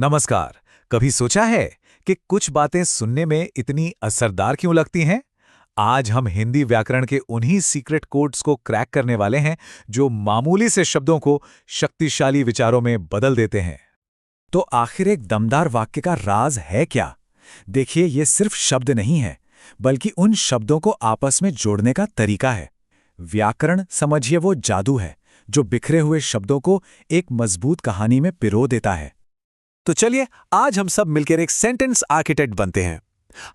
नमस्कार। कभी सोचा है कि कुछ बातें सुनने में इतनी असरदार क्यों लगती हैं? आज हम हिंदी व्याकरण के उन्हीं सीक्रेट कोड्स को क्रैक करने वाले हैं जो मामूली से शब्दों को शक्तिशाली विचारों में बदल देते हैं। तो आखिर एक दमदार वाक्य का राज है क्या? देखिए, ये सिर्फ शब्द नहीं है, बल्कि उन शब्दों को आपस में जोड़ने का तरीका है। व्याकरण समझिए वो जादू है जो बिखरे हुए शब्दों को एक मजबूत कहानी में पिरो देता है। तो चलिए आज हम सब मिलकर एक सेंटेंस आर्किटेक्ट बनते हैं।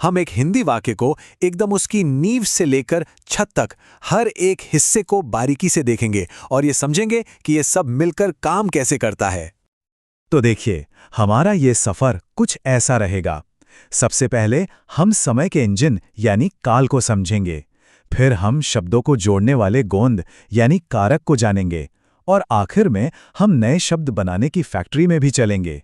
हम एक हिंदी वाक्य को एकदम उसकी नींव से लेकर छत तक हर एक हिस्से को बारीकी से देखेंगे और ये समझेंगे कि ये सब मिलकर काम कैसे करता है। तो देखिए, हमारा ये सफर कुछ ऐसा रहेगा। सबसे पहले हम समय के इंजन यानी काल को समझेंगे, फिर हम शब्दों को जोड़ने वाले गोंद यानी कारक को जानेंगे, और आखिर में हम नए शब्द बनाने की फैक्ट्री में भी चलेंगे।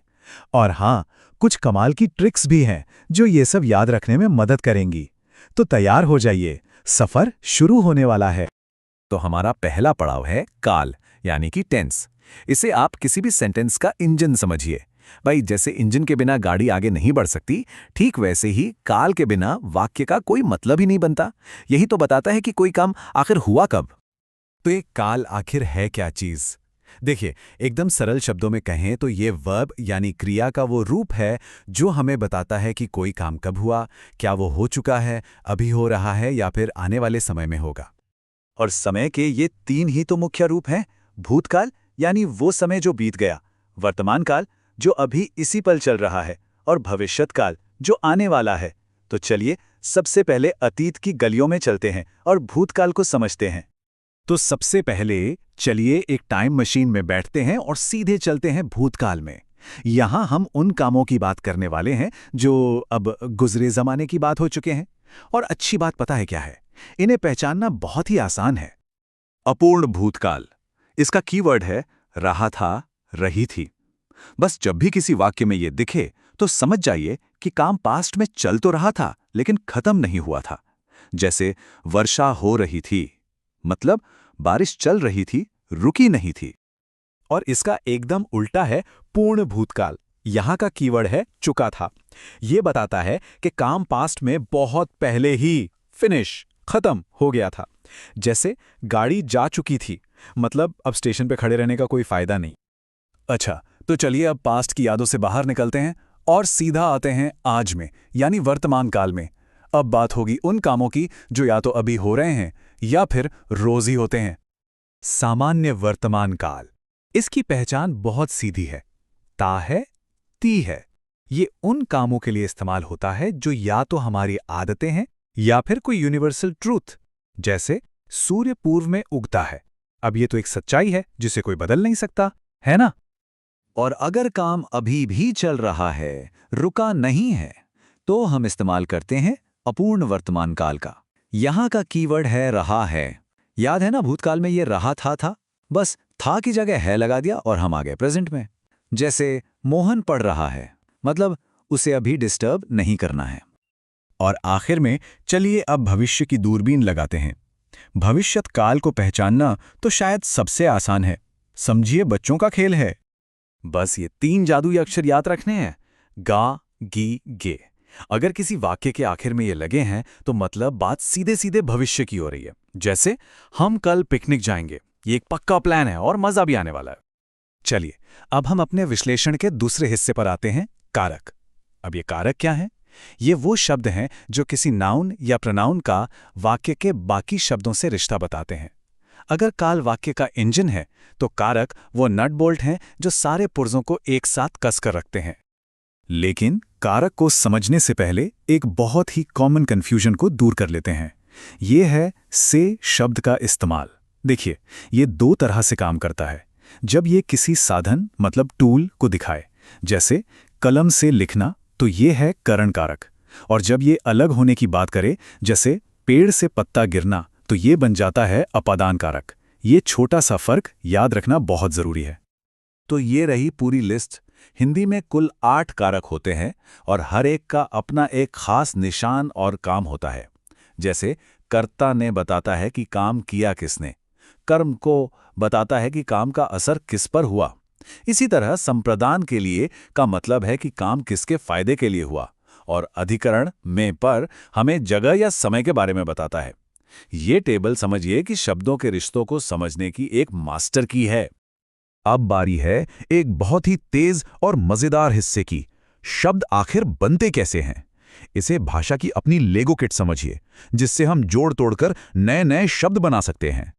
और हाँ, कुछ कमाल की ट्रिक्स भी हैं जो ये सब याद रखने में मदद करेंगी। तो तैयार हो जाइए, सफर शुरू होने वाला है। तो हमारा पहला पड़ाव है काल यानी कि टेंस। इसे आप किसी भी सेंटेंस का इंजन समझिए। भाई, जैसे इंजन के बिना गाड़ी आगे नहीं बढ़ सकती, ठीक वैसे ही काल के बिना वाक्य का कोई मतलब ही नहीं बनता। यही तो बताता है कि कोई काम आखिर हुआ कब। तो ये काल आखिर है क्या चीज? देखिए, एकदम सरल शब्दों में कहें तो ये वर्ब यानी क्रिया का वो रूप है जो हमें बताता है कि कोई काम कब हुआ, क्या वो हो चुका है, अभी हो रहा है या फिर आने वाले समय में होगा। और समय के ये तीन ही तो मुख्य रूप हैं। भूतकाल यानी वो समय जो बीत गया, वर्तमान काल जो अभी इसी पल चल रहा है, और भविष्यत काल जो आने वाला है। तो चलिए सबसे पहले अतीत की गलियों में चलते हैं और भूतकाल को समझते हैं। तो सबसे पहले चलिए एक टाइम मशीन में बैठते हैं और सीधे चलते हैं भूतकाल में। यहां हम उन कामों की बात करने वाले हैं जो अब गुजरे जमाने की बात हो चुके हैं। और अच्छी बात पता है क्या है? इन्हें पहचानना बहुत ही आसान है। अपूर्ण भूतकाल, इसका कीवर्ड है रहा था, रही थी। बस जब भी किसी वाक्य में ये दिखे तो समझ जाइए कि काम पास्ट में चल तो रहा था लेकिन खत्म नहीं हुआ था। जैसे वर्षा हो रही थी, मतलब बारिश चल रही थी, रुकी नहीं थी। और इसका एकदम उल्टा है पूर्ण भूतकाल। यहां का कीवर्ड है चुका था। यह बताता है कि काम पास्ट में बहुत पहले ही फिनिश, खत्म हो गया था। जैसे गाड़ी जा चुकी थी, मतलब अब स्टेशन पे खड़े रहने का कोई फायदा नहीं। अच्छा, तो चलिए अब पास्ट की यादों से बाहर निकलते हैं और सीधा आते हैं आज में, यानी वर्तमान काल में। अब बात होगी उन कामों की जो या तो अभी हो रहे हैं या फिर रोज ही होते हैं। सामान्य वर्तमान काल, इसकी पहचान बहुत सीधी है। ता है, ती है। ये उन कामों के लिए इस्तेमाल होता है जो या तो हमारी आदतें हैं या फिर कोई यूनिवर्सल ट्रूथ। जैसे सूर्य पूर्व में उगता है। अब ये तो एक सच्चाई है जिसे कोई बदल नहीं सकता, है ना? और अगर काम अभी भी चल रहा है, रुका नहीं है, तो हम इस्तेमाल करते हैं अपूर्ण वर्तमान काल का। यहां का कीवर्ड है रहा है। याद है ना, भूतकाल में ये रहा था, बस था की जगह है लगा दिया और हम आ गए प्रेजेंट में। जैसे मोहन पढ़ रहा है, मतलब उसे अभी डिस्टर्ब नहीं करना है। और आखिर में चलिए अब भविष्य की दूरबीन लगाते हैं। भविष्यत काल को पहचानना तो शायद सबसे आसान है। समझिए बच्चों का खेल है। बस ये तीन जादुई अक्षर याद रखने हैं, गा, गी, गे। अगर किसी वाक्य के आखिर में ये लगे हैं तो मतलब बात सीधे सीधे भविष्य की हो रही है। जैसे हम कल पिकनिक जाएंगे, ये एक पक्का प्लान है और मजा भी आने वाला है। चलिए अब हम अपने विश्लेषण के दूसरे हिस्से पर आते हैं, कारक। अब ये कारक क्या है? ये वो शब्द हैं जो किसी नाउन या प्रोनाउन का वाक्य के बाकी शब्दों से रिश्ता बताते हैं। अगर काल वाक्य का इंजन है तो कारक वो नट बोल्ट हैं जो सारे पुर्जों को एक साथ कसकर रखते हैं। लेकिन कारक को समझने से पहले एक बहुत ही कॉमन कंफ्यूजन को दूर कर लेते हैं। ये है से शब्द का इस्तेमाल। देखिए, ये दो तरह से काम करता है। जब ये किसी साधन मतलब टूल को दिखाए, जैसे कलम से लिखना, तो ये है करण कारक। और जब ये अलग होने की बात करे, जैसे पेड़ से पत्ता गिरना, तो ये बन जाता है अपादान कारक। ये छोटा सा फर्क याद रखना बहुत जरूरी है। तो ये रही पूरी लिस्ट। हिंदी में कुल 8 कारक होते हैं और हर एक का अपना एक खास निशान और काम होता है। जैसे कर्ता ने बताता है कि काम किया किसने, कर्म को बताता है कि काम का असर किस पर हुआ, इसी तरह संप्रदान के लिए का मतलब है कि काम किसके फायदे के लिए हुआ, और अधिकरण में पर हमें जगह या समय के बारे में बताता है। ये टेबल समझिए कि शब्दों के रिश्तों को समझने की एक मास्टर की है। अब बारी है एक बहुत ही तेज और मजेदार हिस्से की। शब्द आखिर बनते कैसे हैं? इसे भाषा की अपनी लेगो किट समझिए, जिससे हम जोड़ तोड़कर नए नए शब्द बना सकते हैं।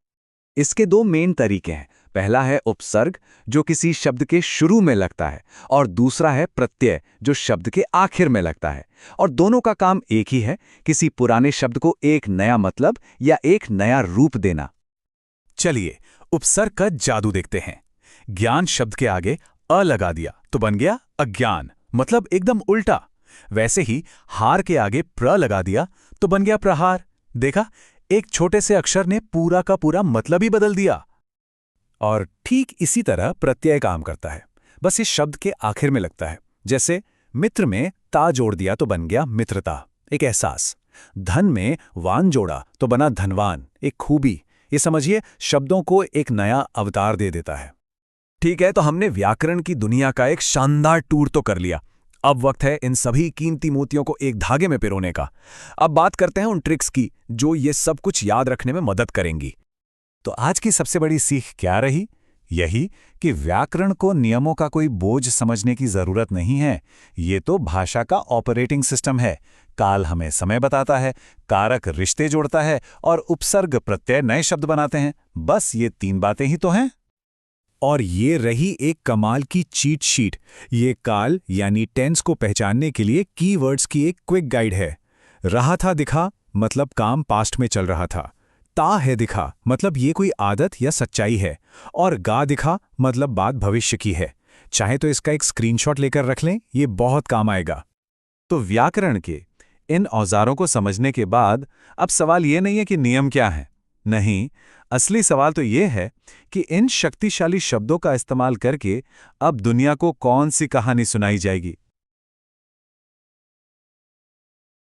इसके दो मेन तरीके हैं। पहला है उपसर्ग, जो किसी शब्द के शुरू में लगता है, और दूसरा है प्रत्यय, जो शब्द के आखिर में लगता है। और दोनों का काम एक ही है, किसी पुराने शब्द को एक नया मतलब या एक नया रूप देना। चलिए उपसर्ग का जादू देखते हैं। ज्ञान शब्द के आगे अ लगा दिया तो बन गया अज्ञान, मतलब एकदम उल्टा। वैसे ही हार के आगे प्र लगा दिया तो बन गया प्रहार। देखा, एक छोटे से अक्षर ने पूरा का पूरा मतलब ही बदल दिया। और ठीक इसी तरह प्रत्यय काम करता है, बस इस शब्द के आखिर में लगता है। जैसे मित्र में ता जोड़ दिया तो बन गया मित्रता, एक एहसास। धन में वान जोड़ा तो बना धनवान, एक खूबी। ये समझिए शब्दों को एक नया अवतार दे देता है। ठीक है, तो हमने व्याकरण की दुनिया का एक शानदार टूर तो कर लिया। अब वक्त है इन सभी कीमती मोतियों को एक धागे में पिरोने का। अब बात करते हैं उन ट्रिक्स की जो ये सब कुछ याद रखने में मदद करेंगी। तो आज की सबसे बड़ी सीख क्या रही? यही कि व्याकरण को नियमों का कोई बोझ समझने की जरूरत नहीं है। ये तो भाषा का ऑपरेटिंग सिस्टम है। काल हमें समय बताता है, कारक रिश्ते जोड़ता है और उपसर्ग प्रत्यय नए शब्द बनाते हैं। बस ये 3 बातें ही तो हैं। और ये रही एक कमाल की चीट शीट। ये काल यानी टेंस को पहचानने के लिए कीवर्ड्स की एक क्विक गाइड है। रहा था दिखा, मतलब काम पास्ट में चल रहा था। ता है दिखा, मतलब ये कोई आदत या सच्चाई है। और गा दिखा, मतलब बात भविष्य की है। चाहे तो इसका एक स्क्रीनशॉट लेकर रख लें, ये बहुत काम आएगा। तो व्याकरण के इन औजारों को समझने के बाद अब सवाल ये नहीं है कि नियम क्या है। नहीं, असली सवाल तो ये है कि इन शक्तिशाली शब्दों का इस्तेमाल करके अब दुनिया को कौन सी कहानी सुनाई जाएगी।